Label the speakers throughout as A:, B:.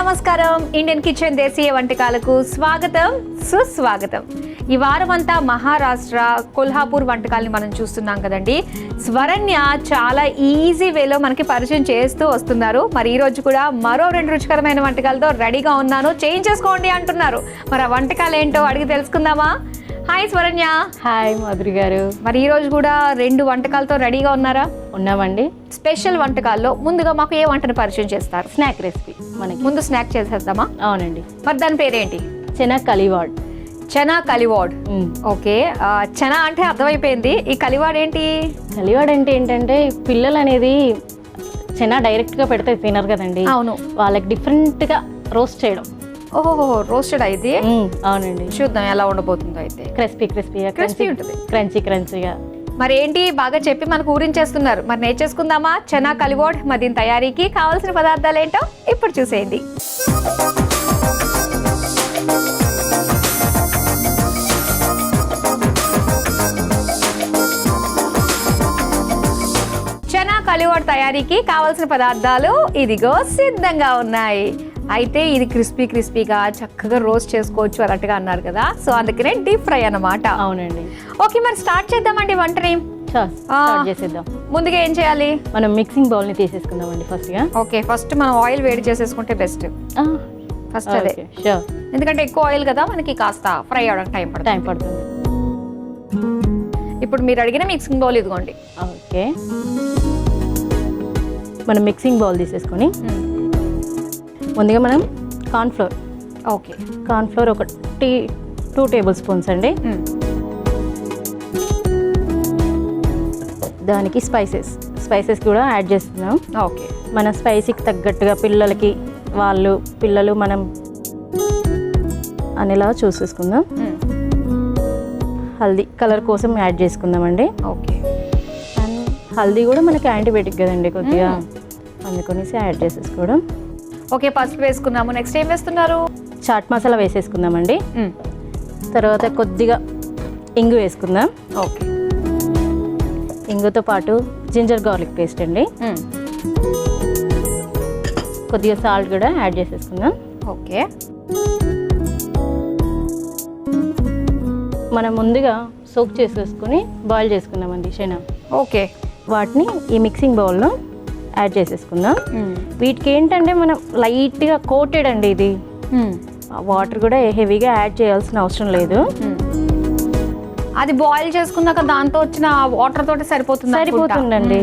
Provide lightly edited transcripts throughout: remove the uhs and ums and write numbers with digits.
A: నమస్కారం. Indian kitchen దేశీయ వంటకాలకు స్వాగతం, సుస్వాగతం. ఈ వారం అంతా మహారాష్ట్ర కొల్హాపూర్ వంటకాలని మనం చూస్తున్నాం కదండి. స్వరణ్య చాలా ఈజీ వేలో మనకి పరిచయం చేస్తూ వస్తున్నారు. మరి ఈ రోజు కూడా మరో 2 రుచికరమైన వంటకాలతో రెడీగా ఉన్నాను. చేయించేసుకోండి అంటున్నారు. మరి ఆ వంటకాలు ఏంటో అడిగి తెలుసుకుందామా? హాయ్ స్వరణ్య.
B: హాయ్ మాధురి గారు.
A: మరి ఈ రోజు కూడా 2 వంటకాలతో రెడీగా ఉన్నారా?
B: ఉన్నామండి.
A: స్పెషల్ వంటకాల్లో ముందుగా మాకు ఏ వంటను పరిచయం చేస్తారు?
B: Snack recipe. మనకి
A: ముందు స్నాక్ చేసేద్దామా?
B: అవునండి.
A: మరి దాని పేరేంటి?
B: చెనా కలివాడ్.
A: చనా కలివాడ్. ఓకే, చనా అంటే అర్థమైపోయింది. ఈ కలివాడ్ ఏంటి?
B: కలివాడ్ అంటే ఏంటంటే పిల్లలు అనేది చెనా డైరెక్ట్గా పెడితే తినరు కదండి.
A: అవును,
B: వాళ్ళకి డిఫరెంట్గా రోస్ట్ చేయడం.
A: ఓహో, రోస్టెడ్ అయితే.
B: అవునండి.
A: చూద్దాం ఎలా ఉండబోతుందో. అయితే
B: క్రిస్పీ ఉంటుంది, క్రంచీగా.
A: మరి ఏంటి బాగా చెప్పి మనకు ఊరించేస్తున్నారు. మరి నేర్చేసుకుందామా చనా కలివాడ్? మరి దీని తయారీకి కావాల్సిన పదార్థాలు ఏంటో ఇప్పుడు చూసేయండి. చనా కలివాడ్ తయారీకి కావాల్సిన పదార్థాలు ఇదిగో సిద్ధంగా ఉన్నాయి. అయితే ఇది క్రిస్పీగా చక్కగా రోస్ట్ చేసుకోవచ్చు అన్నట్టుగా అన్నారు కదా. సో అందుకనే డీప్ ఫ్రై అన్నమాట.
B: అవునండి.
A: ఓకే, మరి స్టార్ట్ చేద్దామండి వంటని.
B: చేసేద్దాం.
A: ముందుగా ఏం చేయాలి?
B: మనం మిక్సింగ్ బౌల్ని తీసేసుకుందామండి ఫస్ట్గా.
A: ఓకే, ఫస్ట్ మనం ఆయిల్ వేడి చేసేసుకుంటే బెస్ట్. ఫస్ట్ అదే, ఎందుకంటే ఎక్కువ ఆయిల్ కదా, మనకి కాస్త ఫ్రై అవడానికి టైం పడుతుంది. ఇప్పుడు మీరు అడిగిన మిక్సింగ్ బౌల్ ఇదిగోండి.
B: ఓకే, మనం మిక్సింగ్ బౌల్ తీసేసుకొని ముందుగా మనం కార్న్ఫ్లోర్.
A: ఓకే,
B: కార్న్ఫ్లోర్ ఒక 2 టేబుల్ స్పూన్స్ అండి. దానికి స్పైసెస్ కూడా యాడ్ చేస్తున్నాం.
A: ఓకే,
B: మన స్పైసీకి తగ్గట్టుగా పిల్లలు మనం అనేలా చూసేసుకుందాం. హల్దీ కలర్ కోసం యాడ్ చేసుకుందామండి.
A: ఓకే,
B: అండ్ హల్దీ కూడా మనకి యాంటీబయాటిక్ కదండి కొద్దిగా, అందుకనేసి యాడ్ చేసేసుకోవడం.
A: ఓకే, పసుపు వేసుకున్నాము. నెక్స్ట్ ఏం వేస్తున్నారు?
B: చాట్ మసాలా వేసేసుకుందామండి. తర్వాత కొద్దిగా ఇంగు వేసుకుందాం.
A: ఓకే,
B: ఇంగుతో పాటు జింజర్ గార్లిక్ పేస్ట్ అండి. కొద్దిగా సాల్ట్ కూడా యాడ్ చేసేసుకుందాం.
A: ఓకే,
B: మనం ముందుగా సోక్ చేసేసుకొని బాయిల్ చేసుకుందామండి శనగ.
A: ఓకే,
B: వాటిని ఈ మిక్సింగ్ బౌల్లో యాడ్ చేసేసుకుందాం. వీటికి ఏంటంటే మనం లైట్గా కోటెడ్ అండి ఇది. వాటర్ కూడా హెవీగా యాడ్ చేయాల్సిన అవసరం లేదు.
A: అది బాయిల్ చేసుకున్నాక దాంతో వచ్చిన వాటర్ తోటి
B: సరిపోతుందండి.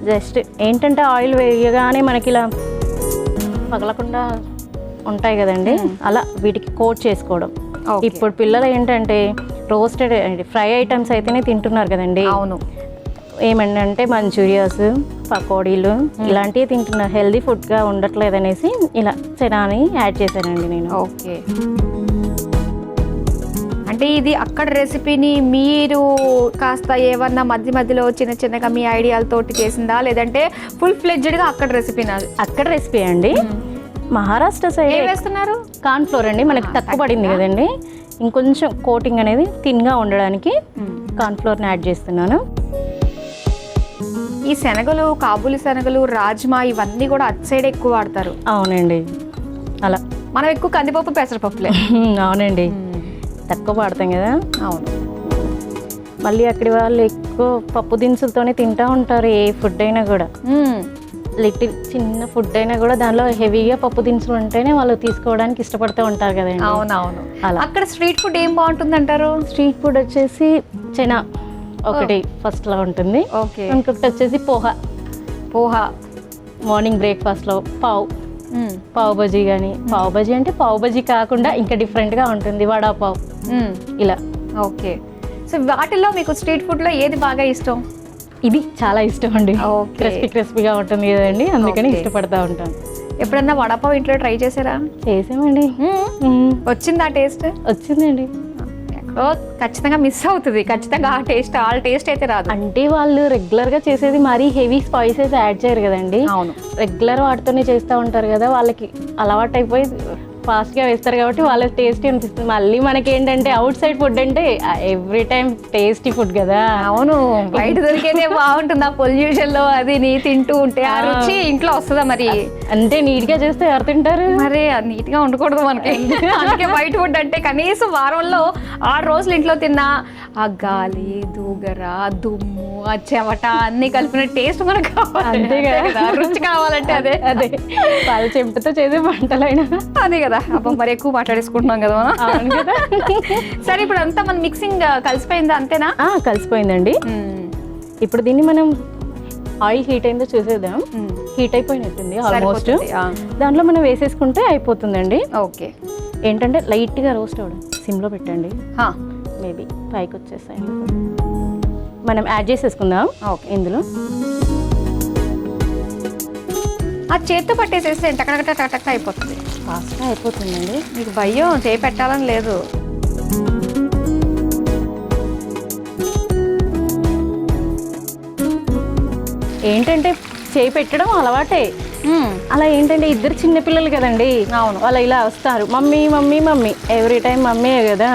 B: జస్ట్ ఏంటంటే ఆయిల్ వేయగానే మనకి ఇలా పగలకుండా ఉంటాయి కదండి, అలా వీటికి కోట్ చేసుకోవడం. ఇప్పుడు పిల్లలు ఏంటంటే రోస్టెడ్ ఫ్రై ఐటమ్స్ అయితేనే తింటున్నారు కదండి.
A: అవును,
B: ఏమంటే మంచూరియాస్, పకోడీలు ఇలాంటివి తింటున్నారు. హెల్దీ ఫుడ్గా ఉండట్లేదు అనేసి ఇలా చనాని యాడ్ చేశానండి నేను.
A: ఓకే, అంటే ఇది అక్కడ రెసిపీని మీరు కాస్త ఏమన్నా మధ్యలో చిన్నగా మీ ఐడియాలతోటి చేసిందా, లేదంటే ఫుల్ ఫ్లెడ్జ్డ్గా అక్కడ రెసిపీనా?
B: అక్కడ రెసిపీ అండి. మహారాష్ట్ర సైడ్
A: ఏం వేస్తున్నారు?
B: కార్న్ఫ్లోర్ అండి. మనకి తక్కువ పడింది కదండి, ఇంకొంచెం కోటింగ్ అనేది థిన్గా ఉండడానికి కార్న్ఫ్లోర్ని యాడ్ చేస్తున్నాను.
A: ఈ శనగలు, కాబూలి శనగలు, రాజ్మా ఇవన్నీ కూడా అటు సైడ్ ఎక్కువ వాడతారు.
B: అవునండి, అలా
A: మనం ఎక్కువ కందిపప్పు, పెసరపప్పులే.
B: అవునండి, తక్కువ వాడతాం కదా.
A: అవును,
B: మళ్ళీ అక్కడి వాళ్ళు ఎక్కువ పప్పు దినుసులతోనే తింటూ ఉంటారు. ఏ ఫుడ్ అయినా కూడా, లిటిల్ చిన్న ఫుడ్ అయినా కూడా దానిలో హెవీగా పప్పు దినుసులు ఉంటేనే వాళ్ళు తీసుకోవడానికి ఇష్టపడుతూ ఉంటారు కదండి.
A: అవునవును. అలా అక్కడ స్ట్రీట్ ఫుడ్ ఏం బాగుంటుంది అంటారు?
B: స్ట్రీట్ ఫుడ్ వచ్చేసి చెనా ఒకటి ఫస్ట్ లో ఉంటుంది.
A: ఓకే,
B: ఇంకొకటి వచ్చేసి పోహా మార్నింగ్ బ్రేక్ఫాస్ట్లో పావ్ బజీ. కానీ పావ్ బజీ అంటే పావ్ బజీ కాకుండా ఇంకా డిఫరెంట్గా ఉంటుంది, వడా పావ్ ఇలా.
A: ఓకే, సో వాటిల్లో మీకు స్ట్రీట్ ఫుడ్లో ఏది బాగా ఇష్టం?
B: ఇది చాలా ఇష్టం అండి. క్రిస్పీగా ఉంటుంది కదండి, అందుకని ఇష్టపడతా ఉంటాను.
A: ఎప్పుడన్నా వడాపావ్ ఇంట్లో ట్రై చేసారా?
B: చేసామండి.
A: వచ్చిందా టేస్ట్?
B: వచ్చిందండి.
A: ఖచ్చితంగా మిస్ అవుతుంది. ఖచ్చితంగా ఆ టేస్ట్ అయితే రాదు.
B: అంటే వాళ్ళు రెగ్యులర్గా చేసేది మరీ హెవీ స్పైసెస్ యాడ్ చేయరు కదండి.
A: అవును,
B: రెగ్యులర్ వాటితోనే చేస్తూ ఉంటారు కదా, వాళ్ళకి అలవాటు అయిపోయి ఫాస్ట్గా వేస్తారు కాబట్టి వాళ్ళకి టేస్టీ అనిపిస్తుంది. మళ్ళీ మనకి ఏంటంటే అవుట్ సైడ్ ఫుడ్ అంటే ఎవ్రీ టైం టేస్టీ ఫుడ్ కదా.
A: అవును, బయట దొరికేదే బాగుంటుంది. ఆ పొల్యూషన్ లో అది నీ తింటూ ఉంటే ఆ రుచి ఇంట్లో వస్తుందా మరి?
B: అంటే నీట్గా చేస్తే ఎవరు తింటారు?
A: మరి నీట్ గా ఉండకూడదు మనకి. అందుకే బయట ఫుడ్ అంటే కనీసం వారంలో 6 రోజులు ఇంట్లో తిన్నా ఆ గాలి, దూగర, దుమ్ము, ఆ చెమట అన్ని కలిపిన టేస్ట్ మనకు కావాలి.
B: అంతే కదా,
A: రుచి కావాలంటే అదే
B: అదే వాళ్ళ చెంపుతో చేసే వంటలైనా
A: అదే కదా. అబ్బా మరి ఎక్కువ మాట్లాడేసుకుంటున్నాం కదా మనం.
B: అవును కదా.
A: సరే, ఇప్పుడు అంతా మన మిక్సింగ్ కలిసిపోయిందా? అంతేనా?
B: కలిసిపోయిందండి. ఇప్పుడు దీన్ని మనం ఆయిల్ హీట్ అయిందో చూసేద్దాం. హీట్ అయిపోయినట్టుంది ఆల్మోస్ట్. దాంట్లో మనం వేసేసుకుంటే అయిపోతుందండి.
A: ఓకే.
B: ఏంటంటే లైట్గా రోస్ట్ అవ్వడం, సిమ్లో పెట్టండి. మేబీ పైకి వచ్చేసాయి. మనం యాడ్ చేసేసుకుందాం ఇందులో.
A: ఆ చేత్తో పట్టేసేస్తే టక్ అయిపోతుంది.
B: ఫాస్ట్గా అయిపోతుందండి.
A: మీకు భయం చేయి పెట్టాలని లేదు.
B: ఏంటంటే చేయి పెట్టడం అలవాటే. అలా ఏంటంటే ఇద్దరు చిన్నపిల్లలు కదండి.
A: అవును.
B: వాళ్ళు ఇలా వస్తారు, mummy mummy mummy, every time మమ్మీయే కదా.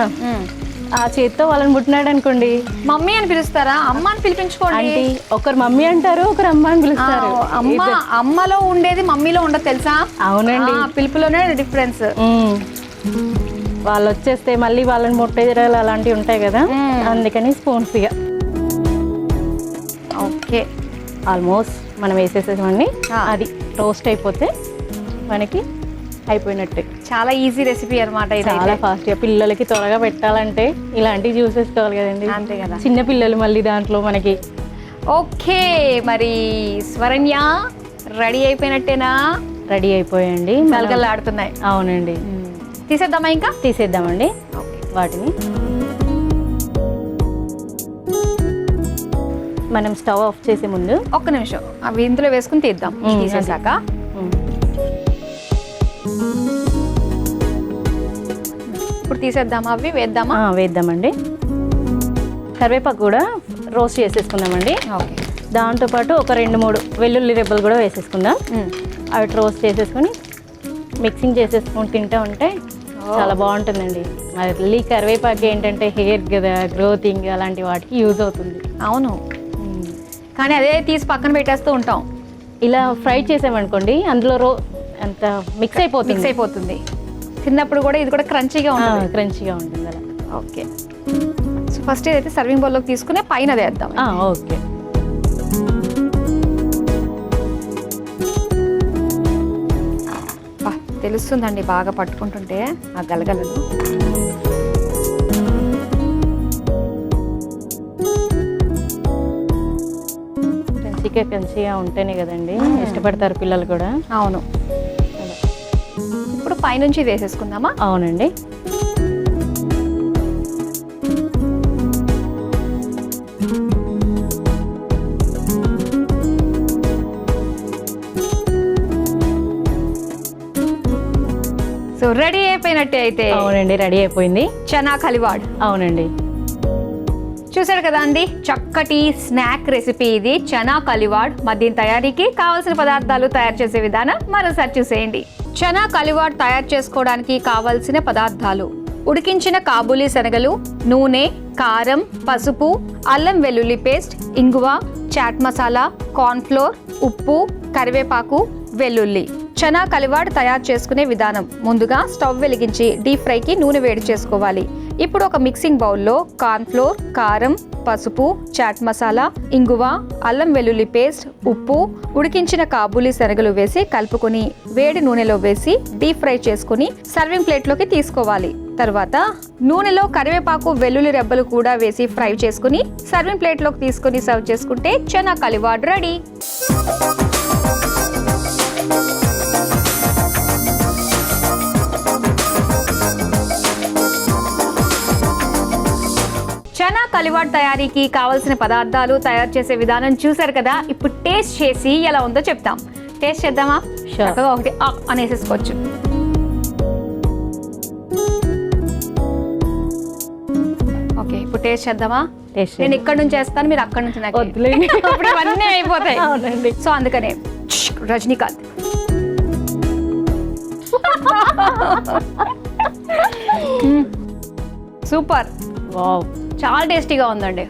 B: ఆ చేత్తో వాళ్ళని ముట్టినాడు అనుకోండి,
A: మమ్మీ అని పిలుస్తారా? అమ్మ అని పిలిపించుకోండి.
B: అంటే ఒకరు మమ్మీ అంటారు, ఒకరు అమ్మ అని పిలుస్తారు.
A: అమ్మలో ఉండేది మమ్మీలో ఉండదు తెలుసా?
B: అవునండి,
A: పిలుపులోనే డిఫరెన్స్.
B: వాళ్ళు వచ్చేస్తే మళ్ళీ వాళ్ళని ముట్టేజరాలు అలాంటివి ఉంటాయి కదా, అందుకని స్పూన్స్గా.
A: ఓకే,
B: ఆల్మోస్ట్ మనం వేసేసేసామండి. అది రోస్ట్ అయిపోతే మనకి అయిపోయినట్టే.
A: చాలా ఈజీ రెసిపీ అనమాట ఇది.
B: చాలా ఫాస్ట్గా పిల్లలకి త్వరగా పెట్టాలంటే ఇలాంటివి జ్యూసెస్ కావాలి కదండి.
A: అంతే కదా,
B: చిన్న పిల్లలు మళ్ళీ దాంట్లో మనకి.
A: ఓకే, మరి స్వరణ్య రెడీ అయిపోయినట్టేనా?
B: రెడీ అయిపోయండి,
A: గలగలు ఆడుతున్నాయి.
B: అవునండి.
A: తీసేద్దామా? ఇంకా
B: తీసేద్దామండి వాటిని. మనం స్టవ్ ఆఫ్ చేసే ముందు
A: ఒక్క నిమిషం అవి ఇందులో వేసుకుని తీద్దాం. తీసేసాక ఇప్పుడు తీసేద్దామా? అవి వేద్దామా?
B: వేద్దామండి. కరివేపాకు కూడా రోస్ట్ చేసేసుకుందామండి.
A: ఓకే.
B: దాంతోపాటు ఒక 2-3 వెల్లుల్లి రెబ్బలు కూడా వేసేసుకుందాం. అవి రోస్ట్ చేసేసుకొని మిక్సింగ్ చేసేసుకొని తింటూ ఉంటే చాలా బాగుంటుందండి. మళ్ళీ కరివేపాకు ఏంటంటే హెయిర్ కదా, గ్రోతింగ్ అలాంటి వాటికి యూజ్ అవుతుంది.
A: అవును, కానీ అదే తీసి పక్కన పెట్టేస్తూ ఉంటాం.
B: ఇలా ఫ్రై చేసామనుకోండి, అందులో అంత మిక్స్ అయిపోతుంది.
A: తిన్నప్పుడు కూడా ఇది కూడా క్రంచీగా
B: ఉంటుంది అలా.
A: ఓకే, సో ఫస్ట్ ఇదైతే సర్వింగ్ బౌల్లోకి తీసుకుని పైన వేద్దాం.
B: ఓకే.
A: తెలుస్తుందండి బాగా పట్టుకుంటుంటే ఆ గలగలలు.
B: క్రంచీగా ఉంటేనే కదండి ఇష్టపడతారు పిల్లలు కూడా.
A: అవును. ఇప్పుడు పైనుంచి వేసేసుకుందామా?
B: అవునండి.
A: సో రెడీ అయిపోయినట్టే అయితే.
B: అవునండి, రెడీ అయిపోయింది
A: చనా కలివాడ్.
B: అవునండి,
A: చూసారు కదా అండి, చక్కటి స్నాక్ రెసిపీ ఇది చనా కలివాడ్. మరి దీని తయారీకి కావాల్సిన పదార్థాలు, తయారు చేసే విధానం మరోసారి చూసేయండి. చనా కలివాడ్ తయారు చేసుకోవడానికి కావాల్సిన పదార్థాలు: ఉడికించిన కాబూలీ శనగలు, నూనె, కారం, పసుపు, అల్లం వెల్లుల్లి పేస్ట్, ఇంగువ, చాట్ మసాలా, కార్న్ఫ్లోర్, ఉప్పు, కరివేపాకు, వెల్లుల్లి. చనా కలివాడ్ తయారు చేసుకునే విధానం: ముందుగా స్టవ్ వెలిగించి డీప్ ఫ్రైకి నూనె వేడి చేసుకోవాలి. ఇప్పుడు ఒక మిక్సింగ్ బౌల్లో కార్న్ఫ్లోర్, కారం, పసుపు, చాట్ మసాలా, ఇంగువ, అల్లం వెల్లుల్లి పేస్ట్, ఉప్పు, ఉడికించిన కాబూలీ శనగలు వేసి కలుపుకొని వేడి నూనెలో వేసి డీప్ ఫ్రై చేసుకుని సర్వింగ్ ప్లేట్లోకి తీసుకోవాలి. తర్వాత నూనెలో కరివేపాకు, వెల్లుల్లి రెబ్బలు కూడా వేసి ఫ్రై చేసుకుని సర్వింగ్ ప్లేట్లోకి తీసుకుని సర్వ్ చేసుకుంటే చనా కలివాడ్ రెడీ. చనా కలివాడ్ తయారీకి కావాల్సిన పదార్థాలు, తయారు చేసే విధానం చూసారు కదా. ఇప్పుడు టేస్ట్ చేసి ఎలా ఉందో చెప్తాం. టేస్ట్ చేద్దామా? చక్కగా ఒకటి అనేసేసుకోవచ్చు. ఓకే, ఇప్పుడు టేస్ట్ చేద్దామా? నేను ఇక్కడ నుంచి చేస్తాను, మీరు అక్కడ నుంచి. నాకు అప్పుడు ఇవన్నీ అయిపోతాయి. సో అందుకనే రజనీకాంత్ సూపర్,
B: వావ్,
A: చాలా టేస్టీగా ఉందండి.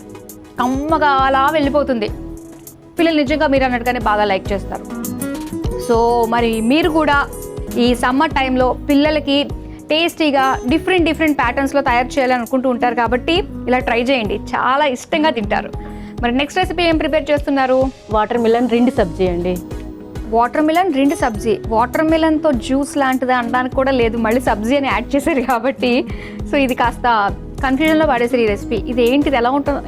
A: కమ్మగా అలా వెళ్ళిపోతుంది. పిల్లలు నిజంగా మీరు అన్నట్టుగానే బాగా లైక్ చేస్తారు. సో మరి మీరు కూడా ఈ సమ్మర్ టైంలో పిల్లలకి టేస్టీగా డిఫరెంట్ ప్యాటర్న్స్లో తయారు చేయాలని అనుకుంటూ ఉంటారు కాబట్టి ఇలా ట్రై చేయండి, చాలా ఇష్టంగా తింటారు. మరి నెక్స్ట్ రెసిపీ ఏం ప్రిపేర్ చేస్తున్నారు?
B: వాటర్ మిలన్ రిండి సబ్జీ అండి.
A: వాటర్ మిలన్ రిండి సబ్జీ. వాటర్ మిలన్తో జ్యూస్ లాంటిది అనడానికి కూడా లేదు, మళ్ళీ సబ్జీ అని యాడ్ చేశారు కాబట్టి సో ఇది కాస్త కన్ఫ్యూజన్లో పడేసారు ఈ రెసిపీ. ఇది ఏంటిది,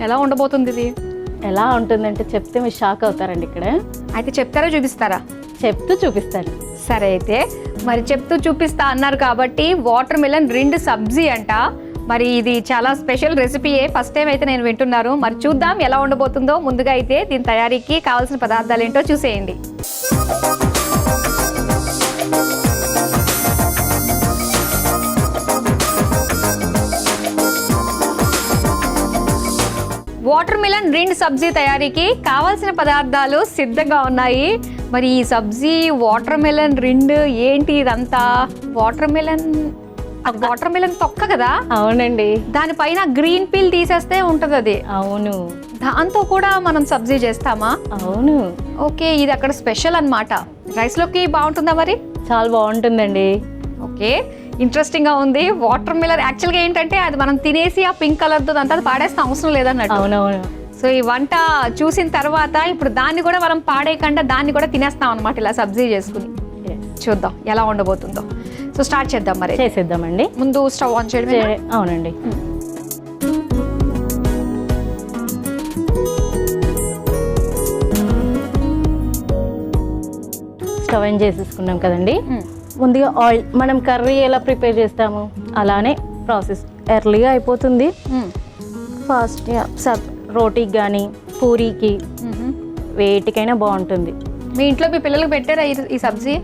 A: ఎలా ఉండబోతుంది ఇది?
B: ఎలా ఉంటుందంటే చెప్తే మీరు షాక్ అవుతారండి. ఇక్కడ
A: అయితే చెప్తారా చూపిస్తారా?
B: చెప్తూ చూపిస్తాను.
A: సరే అయితే మరి చెప్తూ చూపిస్తా అన్నారు కాబట్టి వాటర్ మిలన్ రిండి సబ్జీ అంట. మరి ఇది చాలా స్పెషల్ రెసిపీయే, ఫస్ట్ టైం అయితే నేను వింటున్నారు. మరి చూద్దాం ఎలా ఉండబోతుందో. ముందుగా అయితే దీని తయారీకి కావాల్సిన పదార్థాలు ఏంటో చూసేయండి. వాటర్ మిలన్ రిండ్ సబ్జీ తయారీకి కావాల్సిన పదార్థాలు సిద్ధంగా ఉన్నాయి. మరి ఈ సబ్జీ వాటర్ మిలన్ రిండ్ ఏంటి ఇదంతా? వాటర్ మిలన్ తొక్క కదా?
B: అవునండి.
A: దానిపైన గ్రీన్ పీల్ తీసేస్తే ఉంటది అది.
B: అవును.
A: దాంతో కూడా మనం సబ్జీ చేస్తామా?
B: అవును.
A: ఓకే, ఇది అక్కడ స్పెషల్ అన్నమాట. రైస్ లోకి బాగుంటుందా మరి?
B: చాలా బాగుంటుందండి.
A: ఓకే, ఇంట్రెస్టింగ్ గా ఉంది. వాటర్ మిలన్ యాక్చువల్గా ఏంటంటే అది మనం తినేసి ఆ పింక్ కలర్ తో అంతా పాడేస్తే అవసరం లేదన్నట్టు.
B: అవునవును.
A: సో ఈ వంట చూసిన తర్వాత ఇప్పుడు దాన్ని కూడా మనం పాడేయకుండా దాన్ని కూడా తినేస్తాం అనమాట, ఇలా సబ్జీ చేసుకుని. చూద్దాం ఎలా ఉండబోతుందో. సో స్టార్ట్ చేద్దాం. మరి
B: చేసేద్దామండి.
A: ముందు స్టవ్ ఆన్ చేయడం.
B: అవునండి. స్టవ్ ఆన్ చేసేసుకున్నాం కదండి. ముందుగా ఆయిల్, మనం కర్రీ ఎలా ప్రిపేర్ చేస్తాము అలానే ప్రాసెస్ ఎర్లీగా అయిపోతుంది. ఫాస్ట్గా రోటీకి కానీ పూరీకి వేటికైనా బాగుంటుంది.
A: మీ ఇంట్లో మీ పిల్లలకు పెట్టారా ఈ సబ్జీ?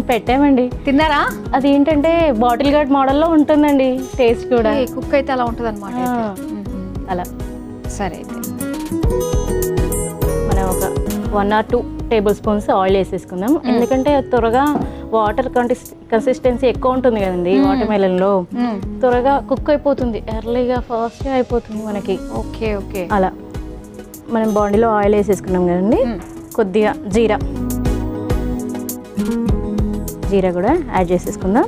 B: పెట్టామండి.
A: తిన్నారా?
B: అది ఏంటంటే బాటిల్ గార్డ్ మోడల్లో ఉంటుందండి, టేస్ట్ కూడా.
A: కుక్ అయితే అలా ఉంటుంది అనమాట.
B: అలా.
A: సరే అయితే
B: మనం ఒక 1 or 2 టేబుల్ స్పూన్స్ ఆయిల్ వేసేసుకుందాం. ఎందుకంటే త్వరగా వాటర్ కన్సిస్టెన్సీ ఎక్కువ ఉంటుంది కదండి వాటర్ మెలన్లో, త్వరగా కుక్ అయిపోతుంది, ఎర్లీగా ఫాస్ట్గా అయిపోతుంది మనకి.
A: Okay okay.
B: అలా మనం బాండీలో ఆయిల్ వేసేసుకున్నాం కదండి. కొద్దిగా జీరా కూడా యాడ్ చేసేసుకుందాం.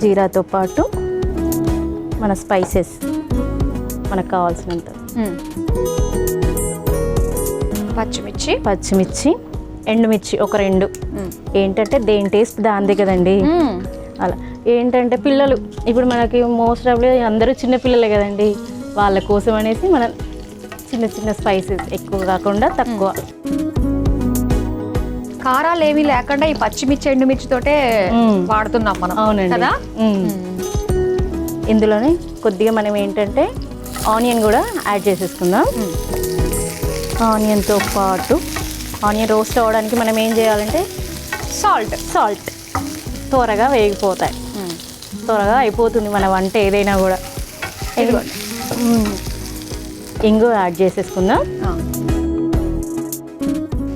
B: జీరాతో పాటు మన స్పైసెస్ మనకు కావాల్సినంత. పచ్చిమిర్చి, ఎండుమిర్చి ఒక 2. ఏంటంటే దేని టేస్ట్ దాందే కదండి. అలా ఏంటంటే పిల్లలు ఇప్పుడు మనకి మోస్ట్ ఆఫ్ అందరూ చిన్న పిల్లలే కదండి, వాళ్ళ కోసం అనేసి మనం చిన్న స్పైసెస్ ఎక్కువ కాకుండా తక్కువ.
A: కారాలు ఏమీ లేకుండా ఈ పచ్చిమిర్చి ఎండుమిర్చి తోటే వాడుతున్నాం మనం.
B: అవునండి
A: కదా.
B: ఇందులోనే కొద్దిగా మనం ఏంటంటే ఆనియన్ కూడా యాడ్ చేసేసుకుందాం. ఆనియన్తో పాటు ఆనియన్ రోస్ట్ అవ్వడానికి మనం ఏం చేయాలంటే సాల్ట్ త్వరగా వేగిపోతాయి, త్వరగా అయిపోతుంది మన వంట ఏదైనా కూడా. ఇంగు యాడ్ చేసేసుకుందాం.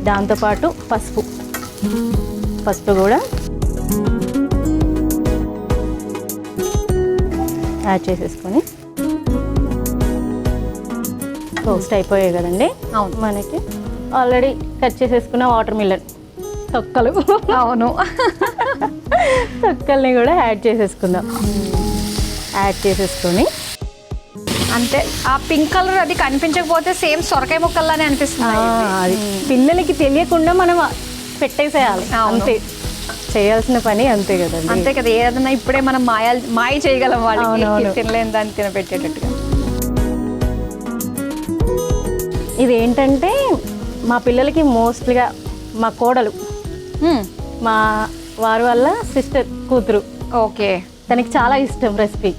B: దాంతోపాటు పసుపు కూడా యాడ్ చేసేసుకొని రోస్ట్ అయిపోయాయి కదండి. మనకి ఆల్రెడీ కట్ చేసేసుకున్న వాటర్ మిలన్ తొక్కలు,
A: అవును,
B: తొక్కల్ని కూడా యాడ్ చేసేసుకుందాం. యాడ్ చేసేసుకొని
A: అంతే. ఆ పింక్ కలర్ అది కనిపించకపోతే సేమ్ సొరకాయ ముక్కల్లానే అనిపిస్తుంది.
B: అది పిల్లలకి తెలియకుండా మనం పెట్టేసేయాలి, అంతే. చేయాల్సిన పని అంతే కదండి.
A: అంతే కదా, ఏదన్నా ఇప్పుడే మనం మాయ చేయగలం వాళ్ళకి, తినలేని దాన్ని తినబెట్టేటట్టుగా.
B: ఇది ఏంటంటే మా పిల్లలకి మోస్ట్లీగా మా కోడలు, మా వారి వల్ల సిస్టర్ కూతురు,
A: ఓకే,
B: తనకి చాలా ఇష్టం రెసిపీ.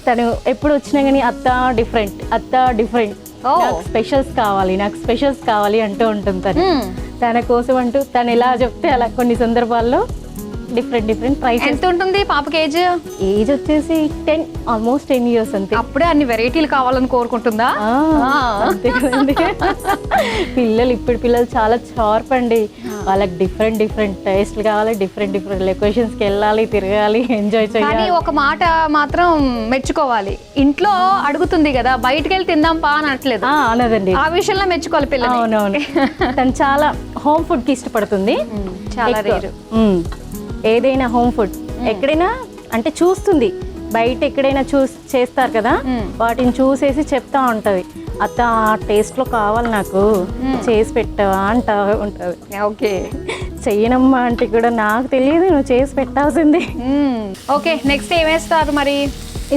B: తను ఎప్పుడు వచ్చినా కానీ అత్త డిఫరెంట్ నాకు స్పెషల్స్ కావాలి అంటూ ఉంటుంది. తన కోసం అంటూ తను ఎలా చెప్తే అలా కొన్ని సందర్భాల్లో డిఫరెంట్ ట్రై చేస్తాం.
A: ఎంత ఉంటుంది పాపకి ఏజ్?
B: ఏజ్ వచ్చేసి 10, ఆల్మోస్ట్ 10 years అంతే.
A: అప్పుడే అన్ని వెరైటీలు కావాలని కోరుకుంటుందా?
B: అంతే కదండి. ఇప్పుడు పిల్లలు చాలా షార్ప్ అండి. వాళ్ళకి డిఫరెంట్ టేస్ట్లు కావాలి, డిఫరెంట్ లొకేషన్స్కి వెళ్ళాలి, తిరగాలి, ఎంజాయ్ చేయాలి.
A: కానీ ఒక మాట మాత్రం మెచ్చుకోవాలి, ఇంట్లో అడుగుతుంది కదా, బయటకు వెళ్ళి తిందాం పా అని అనట్లేదు.
B: అనదండి,
A: ఆ విషయంలో మెచ్చుకోవాలి పిల్లలు.
B: అవునవును. తను చాలా హోమ్ ఫుడ్ కి ఇష్టపడుతుంది.
A: చాలా రేరు.
B: ఏదైనా హోమ్ ఫుడ్ ఎక్కడైనా అంటే చూస్తుంది, బయట ఎక్కడైనా చేస్తారు కదా, వాటిని చూసేసి చెప్తా ఉంటది, అత్త ఆ టేస్ట్ లో కావాలి నాకు, చేసి పెట్టవా అంటా ఉంటది.
A: ఓకే,
B: చెయ్యనమ్మా అంటే కూడా నాకు తెలియదు, నువ్వు చేసి పెట్టాల్సింది.
A: ఓకే, నెక్స్ట్ ఏమేస్తారు మరి?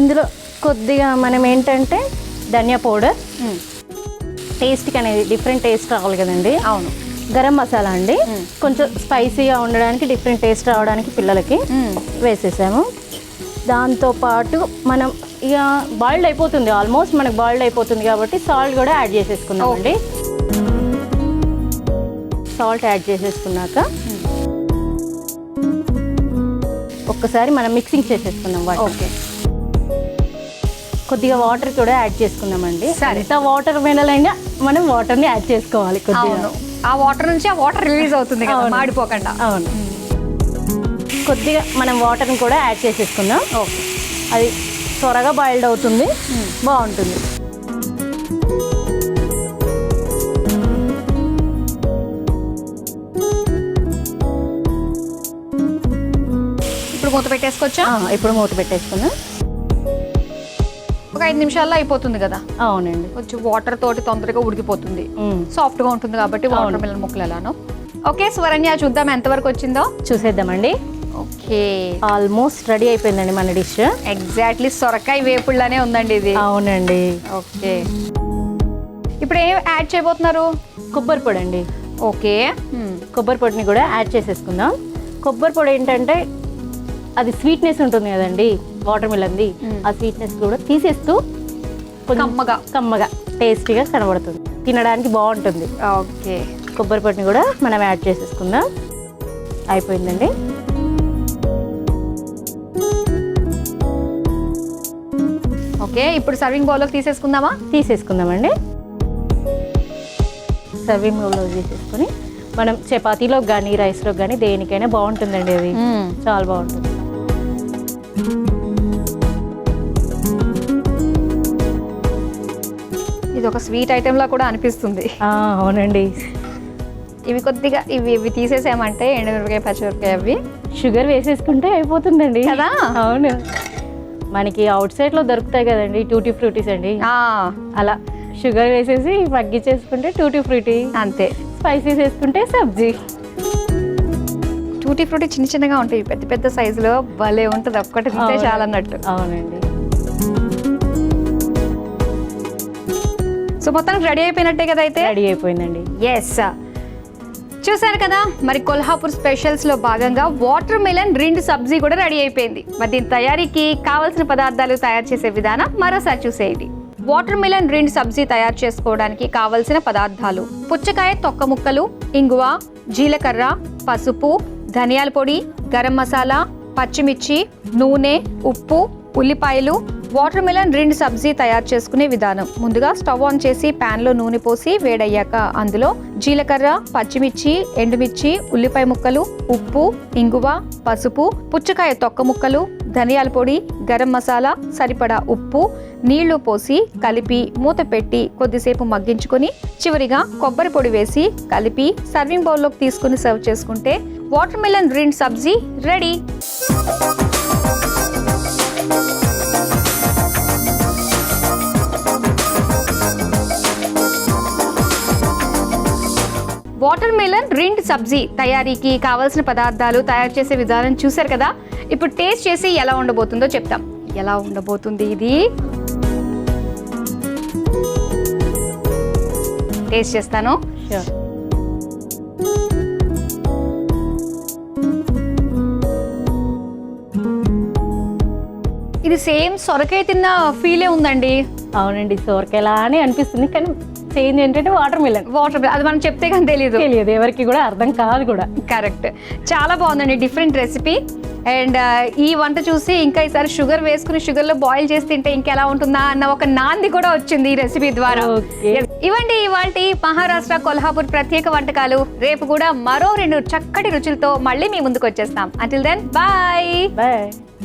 B: ఇందులో కొద్దిగా మనం ఏంటంటే ధనియా పౌడర్, టేస్ట్కి అనేది డిఫరెంట్ టేస్ట్ రావాలి కదండి.
A: అవును.
B: గరం మసాలా అండి, కొంచెం స్పైసీగా ఉండడానికి, డిఫరెంట్ టేస్ట్ రావడానికి పిల్లలకి వేసేసాము. దాంతోపాటు మనం ఇక బాయిల్డ్ అయిపోతుంది, ఆల్మోస్ట్ మనకు బాయిల్డ్ అయిపోతుంది కాబట్టి సాల్ట్ కూడా యాడ్ చేసేసుకున్నామండి. సాల్ట్ యాడ్ చేసేసుకున్నాక ఒక్కసారి మనం మిక్సింగ్ చేసేసుకున్నాం వాటర్.
A: ఓకే,
B: కొద్దిగా వాటర్ కూడా యాడ్ చేసుకున్నామండి. ఎంత వాటర్ మినలైనా మనం వాటర్ని యాడ్ చేసుకోవాలి కొద్దిగా.
A: ఆ వాటర్ నుంచి ఆ వాటర్ రిలీజ్ అవుతుంది కదా, మాడిపోకుండా.
B: అవును, కొద్దిగా మనం వాటర్ని కూడా యాడ్ చేసేసుకుందాం.
A: ఓకే,
B: అది త్వరగా బాయిల్డ్ అవుతుంది, బాగుంటుంది.
A: ఇప్పుడు మూత పెట్టేసుకోవచ్చా?
B: ఇప్పుడు మూత పెట్టేసుకుందాం.
A: ఒక 5 నిమిషాల్లో అయిపోతుంది కదా.
B: అవునండి,
A: కొంచెం వాటర్ తోటి తొందరగా ఉడికిపోతుంది, సాఫ్ట్ గా ఉంటుంది కాబట్టి వాటర్ మిలన్ ముక్కలు ఎలానో. ఓకే స్వరణ్య, చూద్దాం ఎంతవరకు వచ్చిందో.
B: చూసేద్దామండి.
A: ఓకే,
B: ఆల్మోస్ట్ రెడీ అయిపోయిందండి మన డిష్.
A: ఎగ్జాక్ట్లీ సొరకాయ వేపుళ్ళనే ఉందండి ఇది.
B: అవునండి.
A: ఓకే, ఇప్పుడు ఏం యాడ్ చేయబోతున్నారు?
B: కొబ్బరి పొడి అండి.
A: ఓకే,
B: కొబ్బరి పొడిని కూడా యాడ్ చేసేసుకుందాం. కొబ్బరి పొడి ఏంటంటే అది స్వీట్నెస్ ఉంటుంది కదండి వాటర్ మిలన్ది, ఆ స్వీట్నెస్ కూడా తీసేస్తూ కమ్మగా టేస్టీగా కనబడుతుంది, తినడానికి బాగుంటుంది.
A: ఓకే,
B: కొబ్బరి పొడిని కూడా మనం యాడ్ చేసేసుకుందాం. అయిపోయిందండి.
A: ఓకే, ఇప్పుడు సర్వింగ్ బౌల్లోకి తీసేసుకుందామా?
B: తీసేసుకుందామండి. సర్వింగ్ బౌల్లో తీసేసుకొని మనం చపాతీలోకి కానీ రైస్లోకి కానీ దేనికైనా బాగుంటుందండి, అది చాలా బాగుంటుంది.
A: ఇది ఒక స్వీట్ ఐటెం లా కూడా అనిపిస్తుంది.
B: అవునండి.
A: ఇవి కొద్దిగా ఇవి తీసేసామంటే ఎండుమిరపకాయ, పచ్చిమిరపకాయ, అవి
B: షుగర్ వేసేసుకుంటే అయిపోతుందండి
A: కదా.
B: అవును, మనకి అవుట్ సైడ్ లో దొరుకుతాయి కదండి టూటీ ఫ్రూటీస్ అండి, అలా షుగర్ వేసేసి మగ్గిచ్చేసుకుంటే టూటీ ఫ్రూటీ, అంతే. స్పైసీస్ వేసుకుంటే సబ్జీ.
A: టూటీ ఫ్రూటీ చిన్న చిన్నగా ఉంటాయి, పెద్ద పెద్ద సైజులో భలే ఉంటుంది, ఒక్కటి తింటే చాలా అన్నట్టు.
B: అవునండి.
A: సో మొత్తానికి రెడీ అయిపోయినట్టే కదా అయితే?
B: రెడీ అయిపోయిందండి.
A: ఎస్, చూసారు కదా, మరి కొల్హాపూర్ స్పెషల్స్ లో భాగంగా వాటర్ మిలన్ రిండ్ సబ్జీ కూడా రెడీ అయిపోయింది. మరి దీని తయారీకి కావాల్సిన పదార్థాలు, తయారు చేసే విధానం మరోసారి చూసేయండి. వాటర్ మిలన్ రిండ్ సబ్జీ తయారు చేసుకోవడానికి కావలసిన పదార్థాలు: పుచ్చకాయ తొక్క ముక్కలు, ఇంగువ, జీలకర్ర, పసుపు, ధనియాల పొడి, గరం మసాలా, పచ్చిమిర్చి, నూనె, ఉప్పు, ఉల్లిపాయలు. వాటర్ మిలన్ రిండ్ సబ్జీ తయారు చేసుకునే విధానం: ముందుగా స్టవ్ ఆన్ చేసి ప్యాన్ లో నూనె పోసి వేడయ్యాక అందులో జీలకర్ర, పచ్చిమిర్చి, ఎండుమిర్చి, ఉల్లిపాయ ముక్కలు, ఉప్పు, ఇంగువ, పసుపు, పుచ్చకాయ తొక్క ముక్కలు, ధనియాల పొడి, గరం మసాలా, సరిపడా ఉప్పు, నీళ్లు పోసి కలిపి మూత పెట్టి కొద్దిసేపు మగ్గించుకొని చివరిగా కొబ్బరి పొడి వేసి కలిపి సర్వింగ్ బౌల్లోకి తీసుకుని సర్వ్ చేసుకుంటే వాటర్ మిలన్ రిండ్ సబ్జీ రెడీ. వాటర్ మిలన్ రిండ్ సబ్జీ తయారీకి కావాల్సిన పదార్థాలు, తయారు చేసే విధానం చూసారు కదా. ఇప్పుడు టేస్ట్ చేసి ఎలా ఉండబోతుందో చెప్తాం. ఎలా ఉండబోతుంది ఇది? టేస్ట్ చేస్తాను. ఇది సేమ్ సొరకాయ తిన్న ఫీలే ఉందండి.
B: అవునండి, సొరకాయలానే అనిపిస్తుంది, కానీ చేంజ్ ఏంటంటే వాటర్ మిలన్.
A: వాటర్ అది మనం చెప్తే కానీ తెలియదు
B: ఎవరికి కూడా అర్థం కాదు కూడా.
A: కరెక్ట్. చాలా బాగుందండి, డిఫరెంట్ రెసిపీ. అండ్ ఈ వంట చూసి ఇంకా ఈసారి షుగర్ వేసుకుని షుగర్లో బాయిల్ చేసి తింటే ఇంకెలా ఉంటుందా అన్న ఒక నాంది కూడా వచ్చింది ఈ రెసిపీ ద్వారా. Yes. ఇవండి ఇవాల్టి మహారాష్ట్ర కొల్హాపూర్ ప్రత్యేక వంటకాలు. రేపు కూడా మరో 2 చక్కటి రుచులతో మళ్ళీ మీ ముందుకు వచ్చేస్తాం. Until then bye.